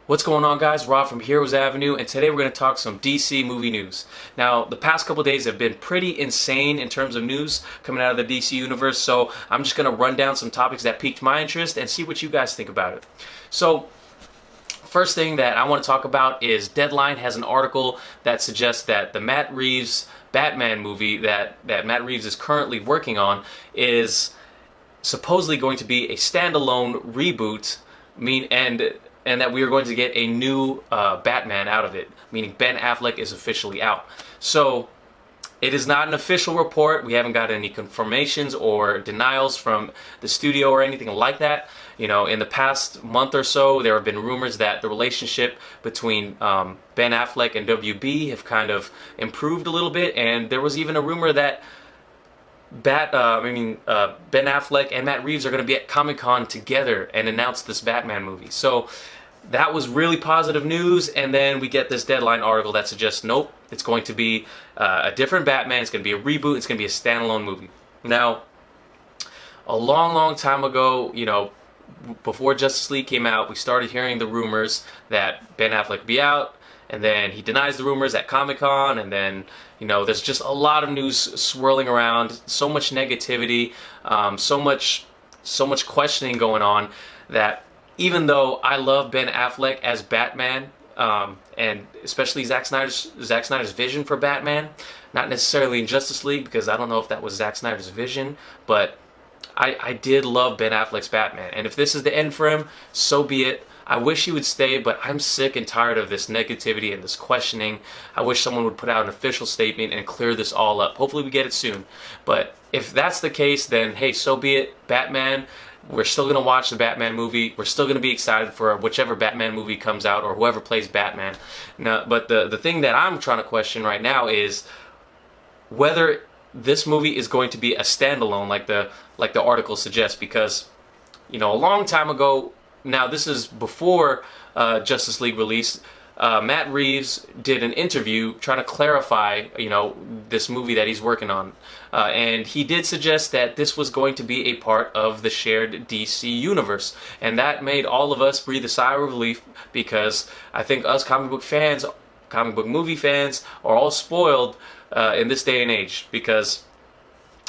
What's going on, guys? Rob from Heroes Avenue, and today we're going to talk some DC movie news. Now, the past couple days have been pretty insane in terms of news coming out of the DC universe, so I'm just going to run down some topics that piqued my interest and see what you guys think about it. So, first thing that I want to talk about is Deadline has an article that suggests that the Matt Reeves Batman movie that Matt Reeves is currently working on is supposedly going to be a standalone reboot, and that we are going to get a new Batman out of it, meaning Ben Affleck is officially out. So it is not an official report. We haven't got any confirmations or denials from the studio or anything like that. You know, in the past month or so, there have been rumors that the relationship between Ben Affleck and WB have kind of improved a little bit, and there was even a rumor that Ben Affleck and Matt Reeves are going to be at Comic-Con together and announce this Batman movie. So that was really positive news, and then we get this Deadline article that suggests, nope, it's going to be a different Batman, it's going to be a reboot, it's going to be a standalone movie. Now, a long time ago, you know, before Justice League came out, we started hearing the rumors that Ben Affleck would be out, and then he denies the rumors at Comic-Con, and then, you know, there's just a lot of news swirling around, so much negativity, so much questioning going on, that even though I love Ben Affleck as Batman, and especially Zack Snyder's vision for Batman, not necessarily in Justice League, because I don't know if that was Zack Snyder's vision, but I did love Ben Affleck's Batman, and if this is the end for him, so be it. I wish he would stay, but I'm sick and tired of this negativity and this questioning. I wish someone would put out an official statement and clear this all up. Hopefully we get it soon. But if that's the case, then hey, so be it. Batman, we're still going to watch the Batman movie. We're still going to be excited for whichever Batman movie comes out or whoever plays Batman. Now, but the thing that I'm trying to question right now is whether this movie is going to be a standalone, like the article suggests, because, you know, a long time ago, now this is before Justice League release, Matt Reeves did an interview trying to clarify, you know, this movie that he's working on, and he did suggest that this was going to be a part of the shared DC universe, and that made all of us breathe a sigh of relief, because I think us comic book movie fans are all spoiled in this day and age, because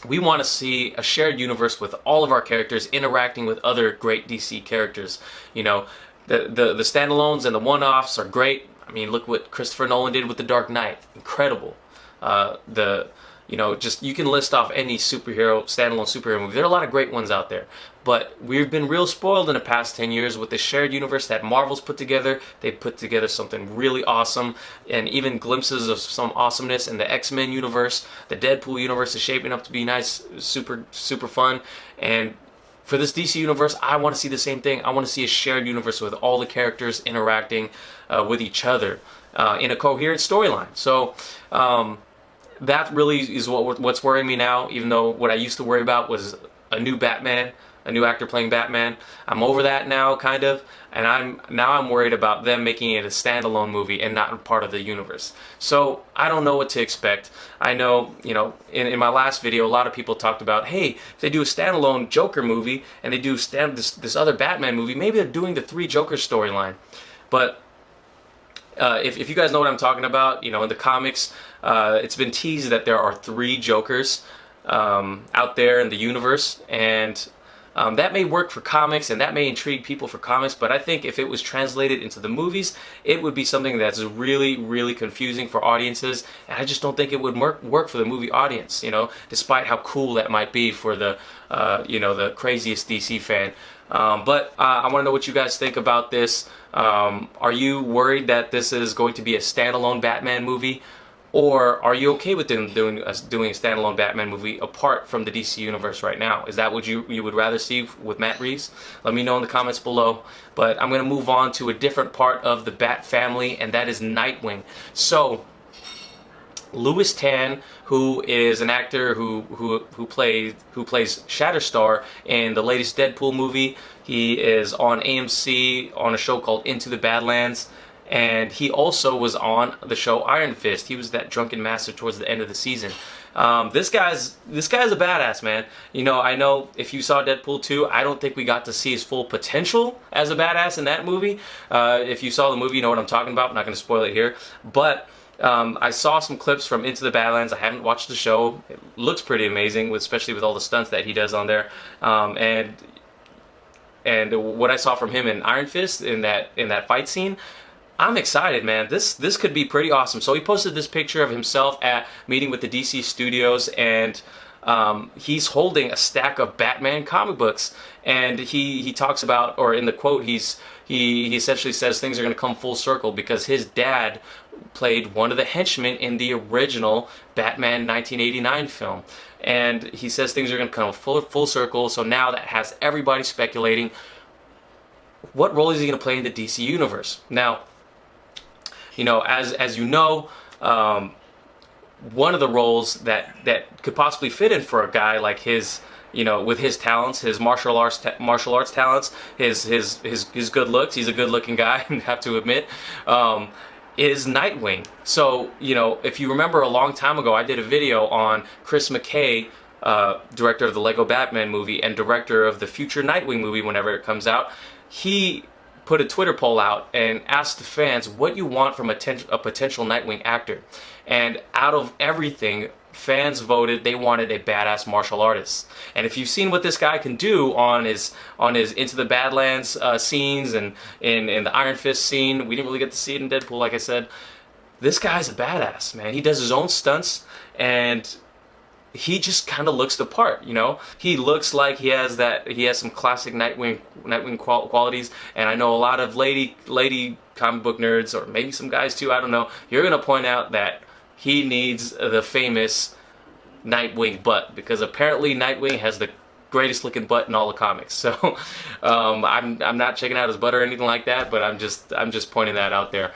we want to see a shared universe with all of our characters interacting with other great DC characters. You know, the standalones and the one-offs are great. I mean, look what Christopher Nolan did with The Dark Knight. Incredible. You know, just you can list off any standalone superhero movie. There are a lot of great ones out there. But we've been real spoiled in the past 10 years with the shared universe that Marvel's put together. They put together something really awesome, and even glimpses of some awesomeness in the X-Men universe. The Deadpool universe is shaping up to be nice, super fun. And for this DC universe, I want to see the same thing. I want to see a shared universe with all the characters interacting with each other in a coherent storyline. So that really is what's worrying me now, even though what I used to worry about was a new Batman, a new actor playing Batman. I'm over that now, kind of, and I'm worried about them making it a standalone movie and not part of the universe. So I don't know what to expect. I know, you know, in my last video, a lot of people talked about, hey, if they do a standalone Joker movie and they do this other Batman movie, maybe they're doing the 3 Joker storyline. But if you guys know what I'm talking about, you know, in the comics, it's been teased that there are 3 Jokers out there in the universe, and that may work for comics, and that may intrigue people for comics, but I think if it was translated into the movies, it would be something that's really confusing for audiences, and I just don't think it would work for the movie audience, you know, despite how cool that might be for the, you know, the craziest DC fan. But I want to know what you guys think about this. Are you worried that this is going to be a standalone Batman movie? Or are you okay with them doing a standalone Batman movie apart from the DC universe right now? Is that what you would rather see with Matt Reeves? Let me know in the comments below. But I'm going to move on to a different part of the Bat family, and that is Nightwing. So Louis Tan, who is an actor who plays Shatterstar in the latest Deadpool movie, he is on AMC on a show called Into the Badlands. and he also was on the show Iron Fist. He was that drunken master towards the end of the season. This guy's a badass, man. You know, I know if you saw Deadpool 2, I don't think we got to see his full potential as a badass in that movie. If you saw the movie, you know what I'm talking about. I'm not going to spoil it here, but I saw some clips from Into the Badlands. I haven't watched the show. It looks pretty amazing, especially with all the stunts that he does on there. And what I saw from him in Iron Fist in that fight scene, I'm excited, man. This could be pretty awesome. So he posted this picture of himself at meeting with the DC studios, and he's holding a stack of Batman comic books, and he talks about, or in the quote, he essentially says things are going to come full circle because his dad played one of the henchmen in the original Batman 1989 film, and he says things are going to come full circle. So now that has everybody speculating, what role is he going to play in the DC universe? Now, you know, as you know, one of the roles that could possibly fit in for a guy like his, you know, with his talents, his martial arts talents, his good looks, he's a good looking guy, I have to admit, is Nightwing. So, you know, if you remember a long time ago, I did a video on Chris McKay, director of the Lego Batman movie and director of the future Nightwing movie whenever it comes out. He put a Twitter poll out and asked the fans what you want from a potential Nightwing actor. And out of everything, fans voted they wanted a badass martial artist. And if you've seen what this guy can do on his Into the Badlands scenes and in the Iron Fist scene, we didn't really get to see it in Deadpool, like I said. This guy's a badass, man. He does his own stunts, and he just kind of looks the part, you know. He looks like he has some classic Nightwing qualities, and I know a lot of lady comic book nerds, or maybe some guys too, I don't know, you're gonna point out that he needs the famous Nightwing butt, because apparently Nightwing has the greatest looking butt in all the comics. So I'm not checking out his butt or anything like that, but I'm just pointing that out there.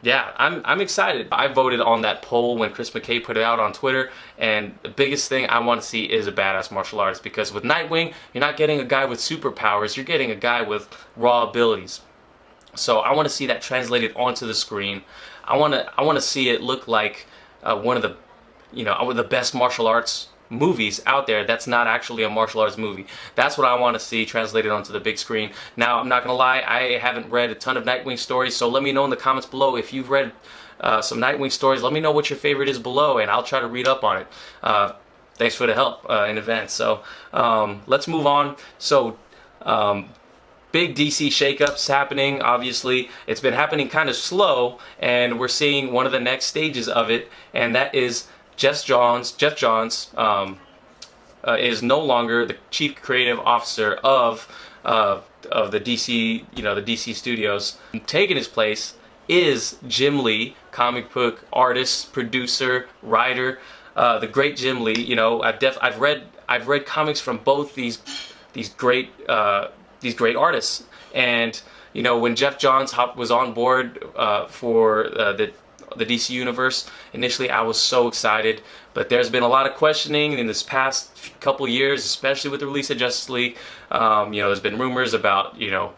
Yeah, I'm excited. I voted on that poll when Chris McKay put it out on Twitter, and the biggest thing I want to see is a badass martial artist, because with Nightwing, you're not getting a guy with superpowers, you're getting a guy with raw abilities. So I want to see that translated onto the screen. I want to see it look like one of the, you know, the best martial arts movies out there that's not actually a martial arts movie. That's what I want to see translated onto the big screen. Now, I'm not gonna lie, I haven't read a ton of Nightwing stories, so let me know in the comments below if you've read some Nightwing stories. Let me know what your favorite is below, and I'll try to read up on it. Thanks for the help in advance. So let's move on. So big DC shakeups happening. Obviously, it's been happening kind of slow, and we're seeing one of the next stages of it, and that is Jeff Johns is no longer the chief creative officer of the DC, you know, the DC studios. Taking his place is Jim Lee, comic book artist, producer, writer, the great Jim Lee. You know, I've read comics from both these great artists, and you know, when Jeff Johns was on board for the DC universe, initially I was so excited, but there's been a lot of questioning in this past couple years, especially with the release of Justice League. You know, there's been rumors about, you know,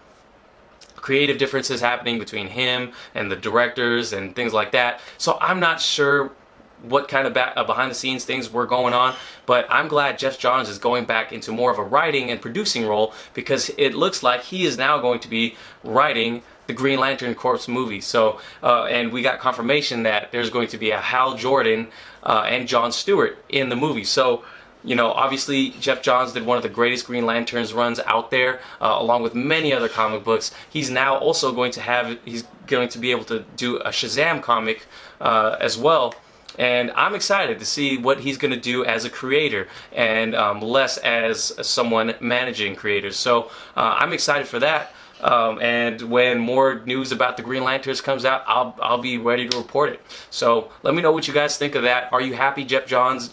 creative differences happening between him and the directors and things like that. So I'm not sure what kind of behind the scenes things were going on, but I'm glad Jeff Johns is going back into more of a writing and producing role, because it looks like he is now going to be writing the Green Lantern Corps movie. So and we got confirmation that there's going to be a Hal Jordan and John Stewart in the movie. So, you know, obviously Jeff Johns did one of the greatest Green Lanterns runs out there, along with many other comic books. He's now also going to be able to do a Shazam comic as well. And I'm excited to see what he's going to do as a creator, and less as someone managing creators. So I'm excited for that. And when more news about the Green Lanterns comes out, I'll be ready to report it. So let me know what you guys think of that. Are you happy Jeff Johns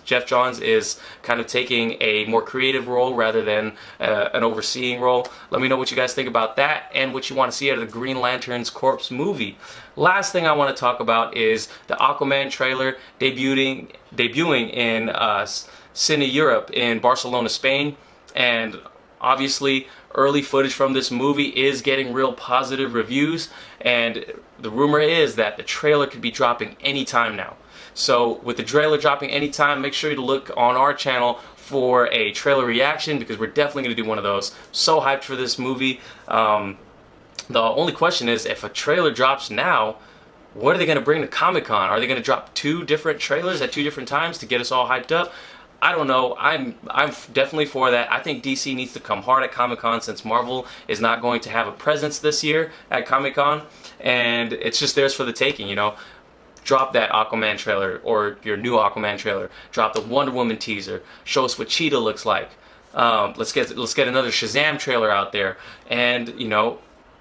is kind of taking a more creative role rather than an overseeing role? Let me know what you guys think about that, and what you want to see out of the Green Lanterns Corps movie. Last thing I want to talk about is the Aquaman trailer debuting in Cine Europe in Barcelona, Spain. And obviously, early footage from this movie is getting real positive reviews, and the rumor is that the trailer could be dropping anytime now. So with the trailer dropping anytime, make sure to look on our channel for a trailer reaction, because we're definitely going to do one of those. So hyped for this movie. The only question is, if a trailer drops now, what are they going to bring to Comic-Con? Are they going to drop 2 different trailers at 2 different times to get us all hyped up? I don't know. I'm definitely for that. I think DC needs to come hard at Comic-Con, since Marvel is not going to have a presence this year at Comic-Con, and it's just theirs for the taking, you know. Drop that Aquaman trailer, or your new Aquaman trailer. Drop the Wonder Woman teaser. Show us what Cheetah looks like. Let's get another Shazam trailer out there, and you know,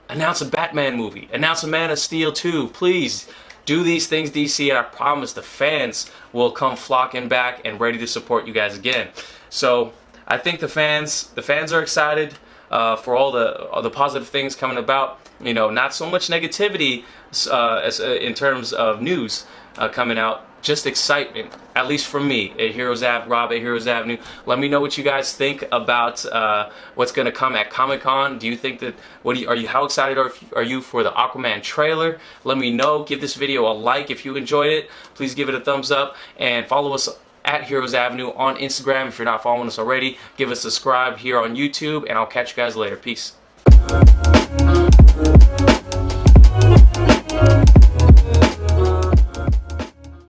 announce a Batman movie. Announce a Man of Steel 2. Please do these things, DC, and I promise the fans will come flocking back and ready to support you guys again. So I think the fans are excited for all the positive things coming about. You know, not so much negativity in terms of news coming out. Just excitement, at least from me at Rob at Heroes Avenue. Let me know what you guys think about what's going to come at Comic-Con. Do you think that, how excited are you for the Aquaman trailer? Let me know. Give this video a like if you enjoyed it. Please give it a thumbs up, and follow us at Heroes Avenue on Instagram if you're not following us already. Give us a subscribe here on YouTube, and I'll catch you guys later. Peace.